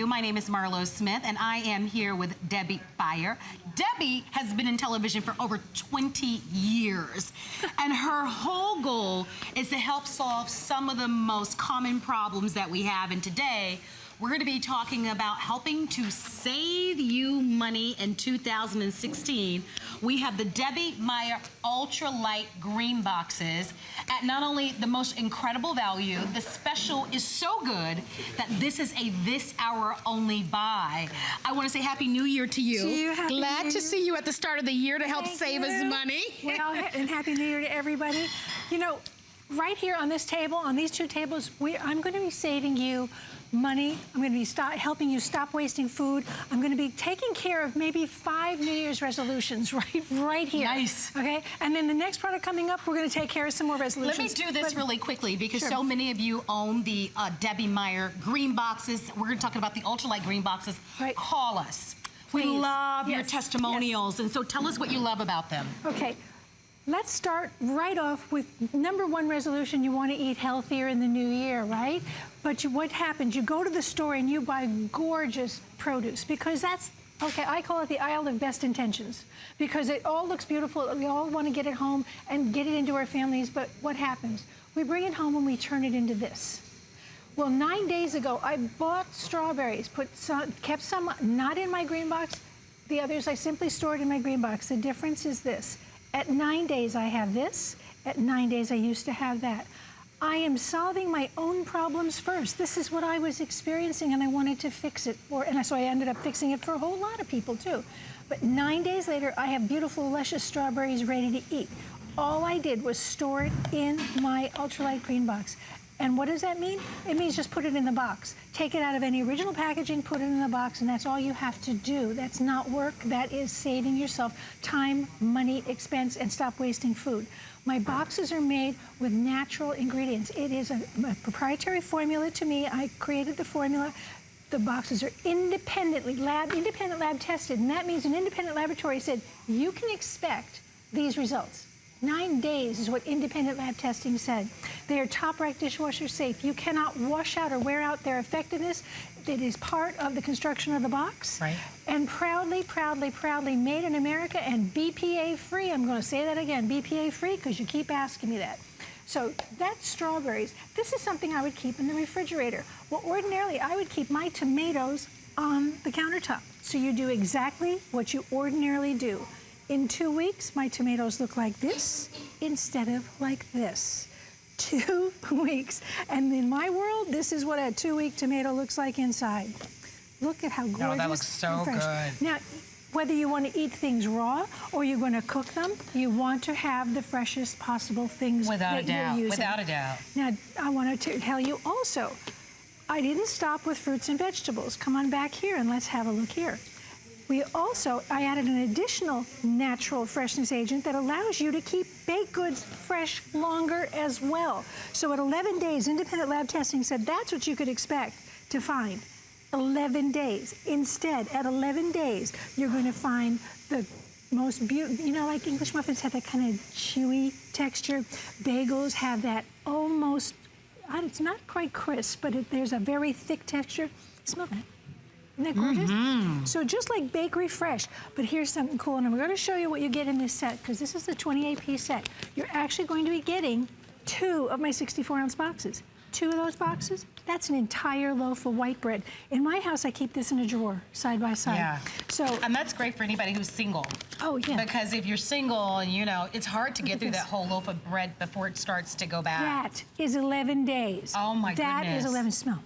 you. My name is Marlo Smith, and I am here with Debbie Meyer. Debbie has been in television for over 20 years, and her whole goal is to help solve some of the most common problems that we have. And today, we're going to be talking about helping to save you money in 2016. We have the Debbie Meyer UltraLite GreenBoxes at not only the most incredible value, the special is so good that this is a this hour only buy. I want to say Happy New Year to you. Glad to see you at the start of the year to help save us money. Well, and Happy New Year to everybody. You know, right here on this table, on these two tables, I'm going to be saving you money. I'm going to be helping you stop wasting food. I'm going to be taking care of maybe 5 New Year's resolutions right here. Nice. Okay? And then the next product coming up, we're going to take care of some more resolutions. Let me do this really quickly because so many of you own the Debbie Meyer GreenBoxes. We're going to talk about the UltraLite GreenBoxes. Right. Call us. Please. We love your testimonials, and so tell us what you love about them. Okay. Let's start right off with #1 resolution. You want to eat healthier in the new year, right? But what happens? You go to the store and you buy gorgeous produce because that's, okay, I call it the aisle of best intentions because it all looks beautiful. We all want to get it home and get it into our families, but what happens? We bring it home and we turn it into this. Well, 9 days ago, I bought strawberries, kept some not in my green box. The others I simply stored in my green box. The difference is this. At 9 days, I have this. At 9 days, I used to have that. I am solving my own problems first. This is what I was experiencing, and I wanted to fix it. So I ended up fixing it for a whole lot of people, too. But 9 days later, I have beautiful, luscious strawberries ready to eat. All I did was store it in my UltraLite GreenBox. And what does that mean? It means just put it in the box. Take it out of any original packaging, put it in the box, and that's all you have to do. That's not work. That is saving yourself time, money, expense, and stop wasting food. My boxes are made with natural ingredients. It is a proprietary formula to me. I created the formula. The boxes are independent lab tested, and that means an independent laboratory said, you can expect these results. 9 days is what independent lab testing said. They are top-ranked dishwasher safe. You cannot wash out or wear out their effectiveness. It is part of the construction of the box. Right. And proudly, proudly, proudly made in America and BPA-free. I'm going to say that again, BPA-free, because you keep asking me that. So that's strawberries. This is something I would keep in the refrigerator. Well, ordinarily, I would keep my tomatoes on the countertop. So you do exactly what you ordinarily do. In 2 weeks, my tomatoes look like this instead of like this. 2 weeks. And in my world, this is what a 2-week tomato looks like inside. Look at how gorgeous. Oh, that looks so good. Now, whether you want to eat things raw or you're going to cook them, you want to have the freshest possible things that you're using. Without a doubt. Now, I want to tell you also, I didn't stop with fruits and vegetables. Come on back here and let's have a look here. I added an additional natural freshness agent that allows you to keep baked goods fresh longer as well. So at 11 days, independent lab testing said that's what you could expect to find. 11 days. Instead, at 11 days, you're going to find the most beautiful, you know, like English muffins have that kind of chewy texture. Bagels have that almost, it's not quite crisp, but there's a very thick texture. Smell that. Isn't that gorgeous? So just like bakery fresh, but here's something cool, and I'm going to show you what you get in this set, because this is the 28-piece set. You're actually going to be getting 2 of my 64-ounce boxes. 2 of those boxes, that's an entire loaf of white bread. In my house, I keep this in a drawer, side by side. Yeah. And that's great for anybody who's single. Oh, yeah. Because if you're single, you know, it's hard to get through that whole loaf of bread before it starts to go bad. That is 11 days. Oh, my goodness. That is 11. Smell.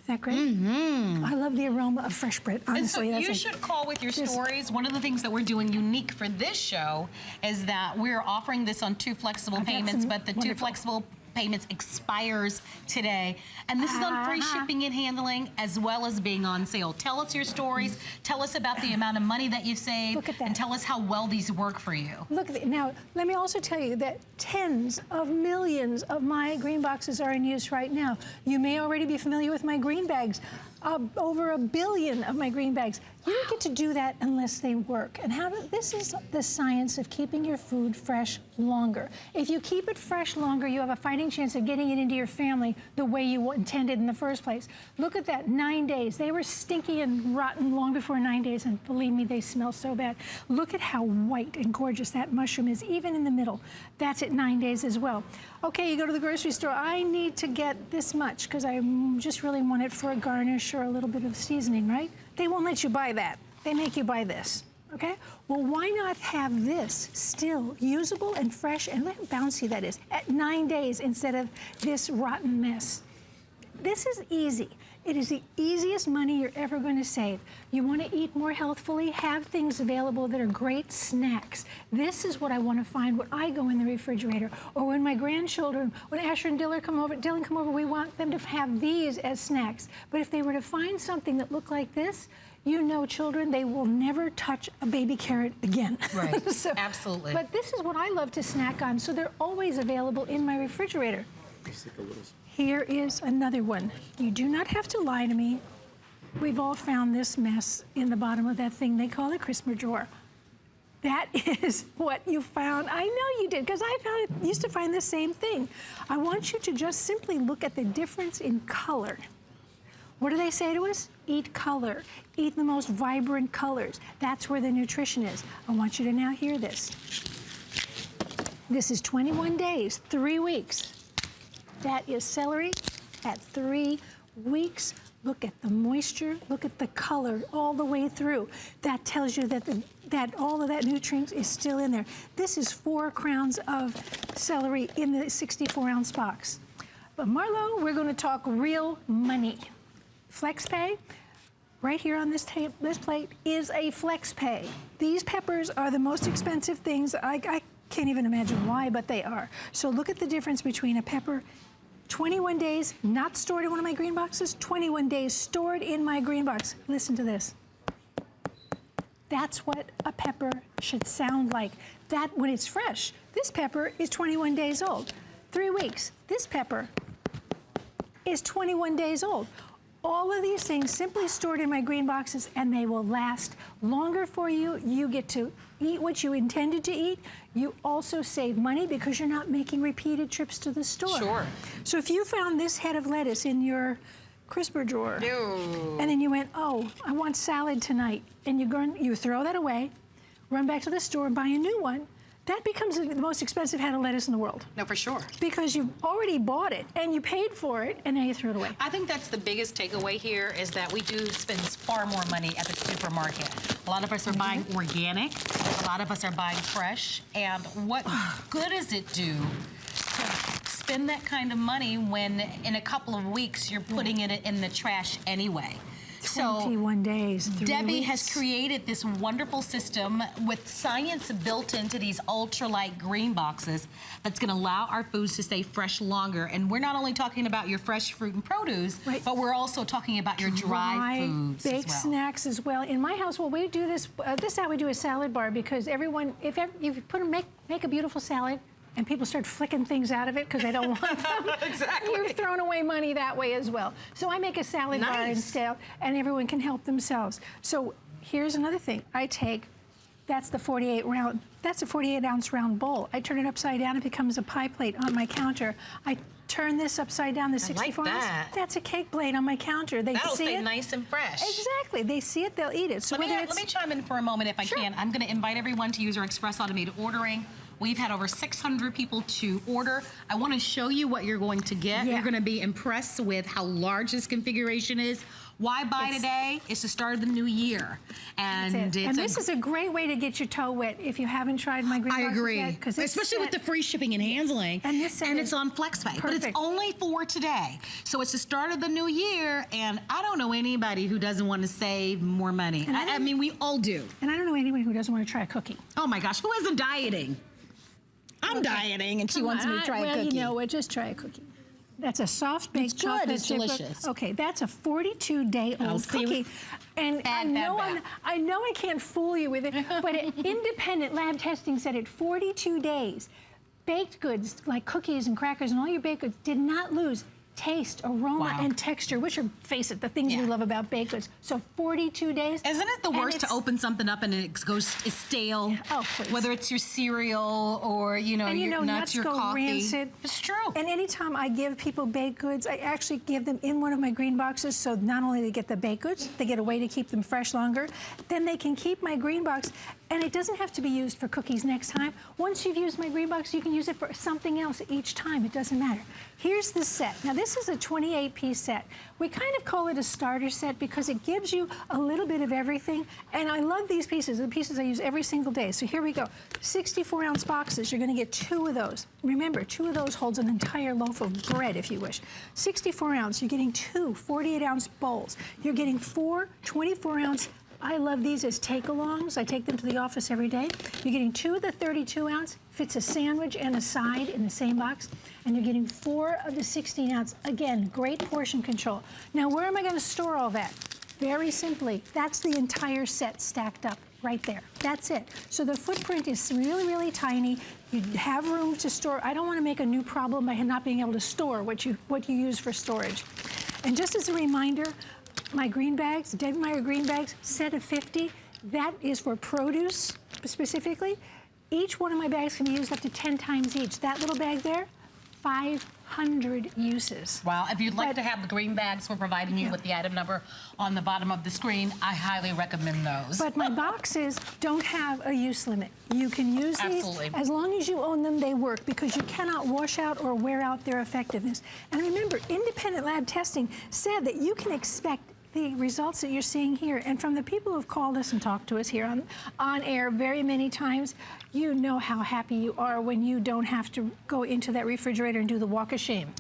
Is that great? I love the aroma of fresh bread, honestly. And so you should call with your stories. One of the things that we're doing unique for this show is that we're offering this on 2 flexible payments, but the 2 flexible payments expires today. And this is on free shipping and handling as well as being on sale. Tell us your stories. Tell us about the amount of money that you saved. Look at that. And tell us how well these work for you. Look at it. Now, let me also tell you that tens of millions of my green boxes are in use right now. You may already be familiar with my green bags. over 1 billion of my green bags. You don't get to do that unless they work. And this is the science of keeping your food fresh longer. If you keep it fresh longer, you have a fighting chance of getting it into your family the way you intended in the first place. Look at that, 9 days. They were stinky and rotten long before 9 days, and believe me, they smell so bad. Look at how white and gorgeous that mushroom is, even in the middle. That's at 9 days as well. Okay, you go to the grocery store. I need to get this much because I just really want it for a garnish or a little bit of seasoning, right? They won't let you buy that. They make you buy this, okay? Well, why not have this still usable and fresh, and look how bouncy that is, at 9 days instead of this rotten mess? This is easy. It is the easiest money you're ever going to save. You want to eat more healthfully, have things available that are great snacks. This is what I want to find when I go in the refrigerator, or when my grandchildren, when Asher and Dylan come over, we want them to have these as snacks. But if they were to find something that looked like this, you know, children, they will never touch a baby carrot again. Right, so, absolutely. But this is what I love to snack on, so they're always available in my refrigerator. Here is another one. You do not have to lie to me. We've all found this mess in the bottom of that thing they call a crisper drawer. That is what you found. I know you did, because I used to find the same thing. I want you to just simply look at the difference in color. What do they say to us? Eat color. Eat the most vibrant colors. That's where the nutrition is. I want you to now hear this. This is 21 days, 3 weeks. That is celery at 3 weeks. Look at the moisture, look at the color all the way through. That tells you that all of that nutrients is still in there. This is 4 crowns of celery in the 64-ounce box. But Marlo, we're gonna talk real money. FlexPay, right here on this plate, is a FlexPay. These peppers are the most expensive things. I can't even imagine why, but they are. So look at the difference between a pepper 21 days not stored in one of my green boxes, 21 days stored in my green box. Listen to this. That's what a pepper should sound like. That when it's fresh. This pepper is 21 days old. 3 weeks. This pepper is 21 days old. All of these things simply stored in my green boxes, and they will last longer for you. You get to eat what you intended to eat. You also save money because you're not making repeated trips to the store. Sure. So if you found this head of lettuce in your crisper drawer, and then you went, oh, I want salad tonight, and you throw that away, run back to the store and buy a new one, that becomes the most expensive head of lettuce in the world. No, for sure. Because you've already bought it, and you paid for it, and now you throw it away. I think that's the biggest takeaway here, is that we do spend far more money at the supermarket. A lot of us are buying organic. A lot of us are buying fresh. And what good does it do to spend that kind of money when in a couple of weeks you're putting it in the trash anyway? 21 days, 3 Debbie weeks. has created this wonderful system with science built into these UltraLite GreenBoxes that's going to allow our foods to stay fresh longer. And we're not only talking about your fresh fruit and produce, right, but we're also talking about your dry foods baked as well. snacks as well. In my house, well, we do this. This is how we do a salad bar, because everyone, if you make a beautiful salad, and people start flicking things out of it because they don't want them. Exactly. You've thrown away money that way as well. So I make a salad bar instead, and everyone can help themselves. So here's another thing. I take, that's a 48-ounce round bowl. I turn it upside down, it becomes a pie plate on my counter. I turn this upside down, the 64 ounce. That's a cake plate on my counter. That'll stay nice and fresh. Exactly. They see it, they'll eat it. So let me chime in for a moment if I can. I'm going to invite everyone to use our express automated ordering. We've had over 600 people to order. I want to show you what you're going to get. You're going to be impressed with how large this configuration is. Why buy today? It's the start of the new year. And this is a great way to get your toe wet if you haven't tried my green boxes. I agree. Yet, especially with the free shipping and handling. And it's on FlexPay. But it's only for today. So it's the start of the new year, and I don't know anybody who doesn't want to save more money. I mean, we all do. And I don't know anyone who doesn't want to try a cookie. Oh my gosh, who isn't dieting? I'm dieting, and she wants me to try a cookie. Well, you know what? Just try a cookie. That's a soft baked chocolate chip. It's delicious. Okay, that's a 42-day-old cookie. And I know I can't fool you with it, but independent lab testing said at 42 days, baked goods like cookies and crackers and all your baked goods did not lose taste, aroma, and texture, which are, face it, the things we love about baked goods. So 42 days. Isn't it the worst to open something up and it is stale? Oh, please. Whether it's your cereal or, your nuts, your coffee. Rancid. It's true. And anytime I give people baked goods, I actually give them in one of my green boxes, so not only they get the baked goods, they get a way to keep them fresh longer, then they can keep my green box, and it doesn't have to be used for cookies next time. Once you've used my green box, you can use it for something else each time. It doesn't matter. Here's the set. Now, this is a 28-piece set. We kind of call it a starter set because it gives you a little bit of everything, and I love these pieces. The pieces I use every single day. So here we go. 64-ounce boxes. You're going to get 2 of those. Remember, 2 of those holds an entire loaf of bread, if you wish. 64-ounce. You're getting 2 48-ounce bowls. You're getting 4 24-ounce. I love these as take-alongs. I take them to the office every day. You're getting 2 of the 32-ounce, fits a sandwich and a side in the same box, and you're getting 4 of the 16-ounce. Again, great portion control. Now, where am I going to store all that? Very simply, that's the entire set stacked up right there. That's it. So the footprint is really, really tiny. You have room to store. I don't want to make a new problem by not being able to store what you use for storage. And just as a reminder, my green bags, Debbie Meyer green bags, set of 50, that is for produce specifically. Each one of my bags can be used up to 10 times each. That little bag there, 500 uses. Wow, if you'd like to have the green bags, we're providing you with the item number on the bottom of the screen. I highly recommend those. But my boxes don't have a use limit. You can use these. As long as you own them, they work because you cannot wash out or wear out their effectiveness. And remember, independent lab testing said that you can expect the results that you're seeing here, and from the people who've called us and talked to us here on air very many times, you know how happy you are when you don't have to go into that refrigerator and do the walk of shame.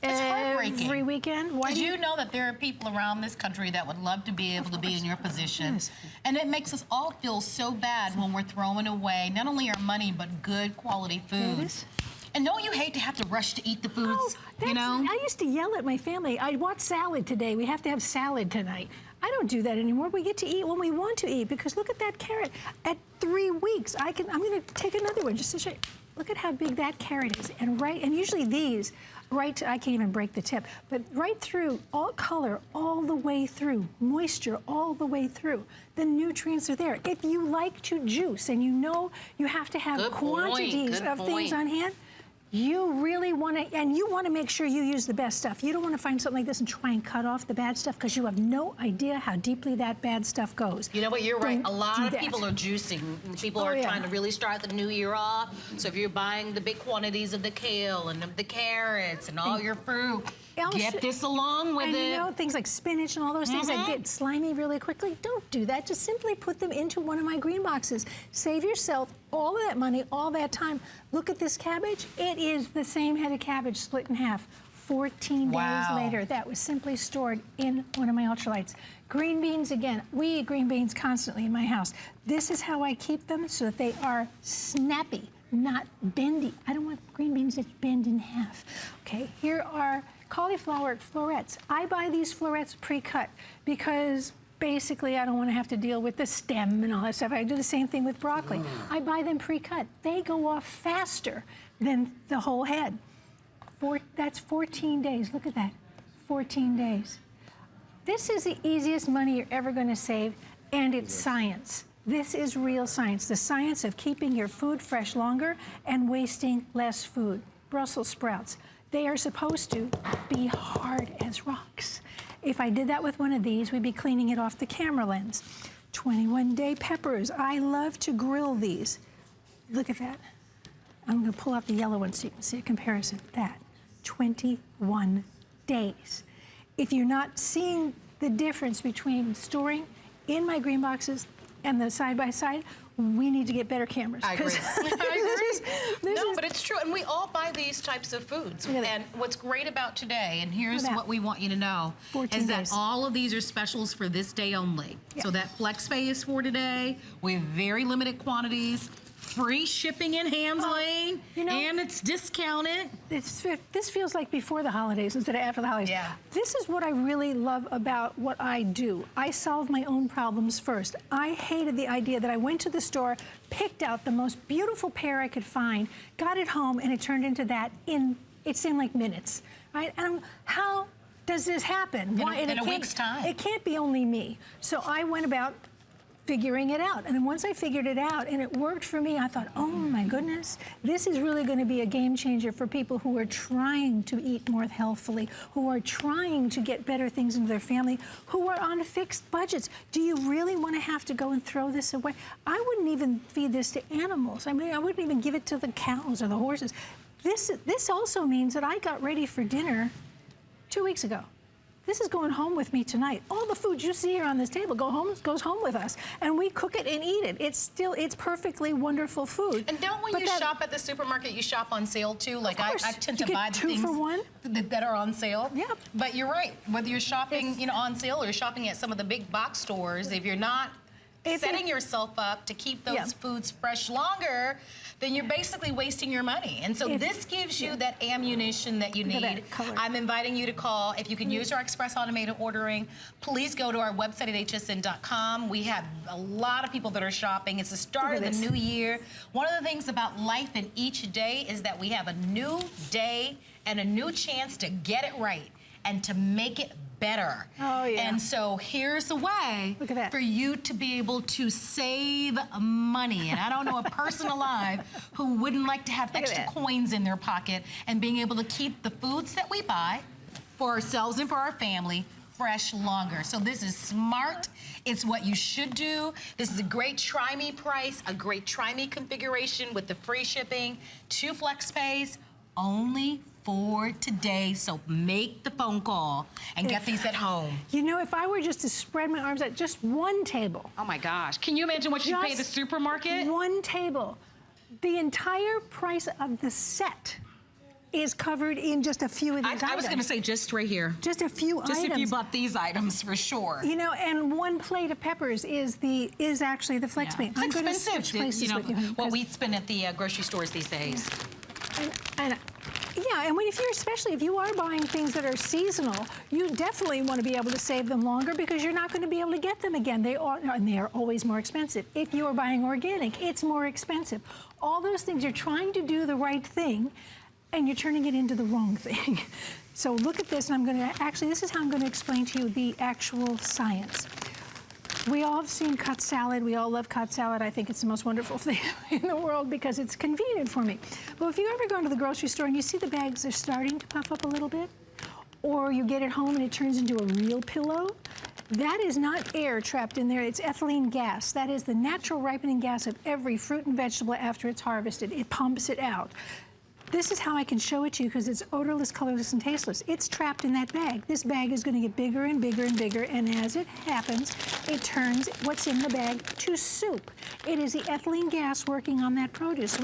It's heartbreaking. Every weekend. Why do you know that there are people around this country that would love to be able to be in your position? Yes. And it makes us all feel so bad when we're throwing away not only our money, but good quality food. It is. And don't you hate to have to rush to eat the foods, I used to yell at my family, I want salad today. We have to have salad tonight. I don't do that anymore. We get to eat when we want to eat because look at that carrot. At 3 weeks, I'm going to take another one just to show you. Look at how big that carrot is. And usually these, I can't even break the tip, but right through, all color all the way through, moisture all the way through. The nutrients are there. If you like to juice and you know you have to have quantities of things on hand, you really want to, and you want to make sure you use the best stuff. You don't want to find something like this and try and cut off the bad stuff because you have no idea how deeply that bad stuff goes. You know what, you're right. A lot of people are juicing. People are trying to really start the new year off. So if you're buying the big quantities of the kale and of the carrots and all your fruit, get this along with it. And you know, things like spinach and all those things that get slimy really quickly, don't do that. Just simply put them into one of my green boxes. Save yourself all of that money, all that time. Look at this cabbage. It is the same head of cabbage split in half. 14 days later, that was simply stored in one of my ultralights. Green beans, again, we eat green beans constantly in my house. This is how I keep them so that they are snappy, not bendy. I don't want green beans that bend in half. Okay, here are cauliflower florets. I buy these florets pre-cut because basically I don't want to have to deal with the stem and all that stuff. I do the same thing with broccoli. I buy them pre-cut. They go off faster than the whole head. That's 14 days. Look at that, 14 days. This is the easiest money you're ever going to save, and it's science. This is real science, the science of keeping your food fresh longer and wasting less food. Brussels sprouts. They are supposed to be hard as rocks. If I did that with one of these, we'd be cleaning it off the camera lens. 21-day peppers. I love to grill these. Look at that. I'm going to pull out the yellow one so you can see a comparison. That, 21 days. If you're not seeing the difference between storing in my green boxes and the side-by-side, we need to get better cameras. I agree. But it's true. And we all buy these types of foods. And what's great about today, and here's what we want you to know, is that all of these are specials for this day only. So that flex pay is for today. We have very limited quantities. Free shipping and handling, and it's discounted. This feels like before the holidays instead of after the holidays. This is what I really love about what I do. I solve my own problems first. I hated the idea that I went to the store, picked out the most beautiful pear I could find, got it home, and it turned into that it's in like minutes. right? And how does this happen? In a week's time. It can't be only me. So I went about figuring it out. And then once I figured it out and it worked for me, I thought, oh my goodness, this is really going to be a game changer for people who are trying to eat more healthfully, who are trying to get better things into their family, who are on fixed budgets. Do you really want to have to go and throw this away? I wouldn't even feed this to animals. I mean, I wouldn't even give it to the cows or the horses. This also means that I got ready for dinner 2 weeks ago. This is going home with me tonight. All the food you see here on this table goes home with us, and we cook it and eat it. It's perfectly wonderful food. And don't when you shop at the supermarket, you shop on sale too? Like I tend to buy the 2 things for 1 that are on sale. Yeah. But you're right. Whether you're shopping, on sale or you're shopping at some of the big box stores, if you're not setting yourself up to keep those foods fresh longer, then you're basically wasting your money. And so this gives you that ammunition that you need. I'm inviting you to call. If you can use our express automated ordering, please go to our website at hsn.com. We have a lot of people that are shopping. It's the start of the new year. One of the things about life in each day is that we have a new day and a new chance to get it right and to make it better. Oh, yeah. And so here's a way for you to be able to save money. And I don't know a person alive who wouldn't like to have extra coins in their pocket and being able to keep the foods that we buy for ourselves and for our family fresh longer. So this is smart. It's what you should do. This is a great try me price, a great try me configuration with the free shipping, 2 flex pays, only for today. So make the phone call and get these at home. You know, if I were just to spread my arms out, just one table. Oh my gosh. Can you imagine what you pay at the supermarket? One table. The entire price of the set is covered in just a few of these items. I was going to say just right here. Just a few items. Just if you bought these items for sure. You know, and 1 plate of peppers is actually the flex plate. It's expensive. What we spend at the grocery stores these days. Yeah, and especially if you are buying things that are seasonal, you definitely want to be able to save them longer because you're not going to be able to get them again. They are always more expensive. If you are buying organic, it's more expensive. All those things, you're trying to do the right thing, and you're turning it into the wrong thing. So look at this, and this is how I'm going to explain to you the actual science. We all have seen cut salad. We all love cut salad. I think it's the most wonderful thing in the world because it's convenient for me. But if you ever go into the grocery store and you see the bags are starting to puff up a little bit, or you get it home and it turns into a real pillow, that is not air trapped in there. It's ethylene gas. That is the natural ripening gas of every fruit and vegetable after it's harvested. It pumps it out. This is how I can show it to you because it's odorless, colorless, and tasteless. It's trapped in that bag. This bag is going to get bigger and bigger and bigger, and as it happens, it turns what's in the bag to soup. It is the ethylene gas working on that produce.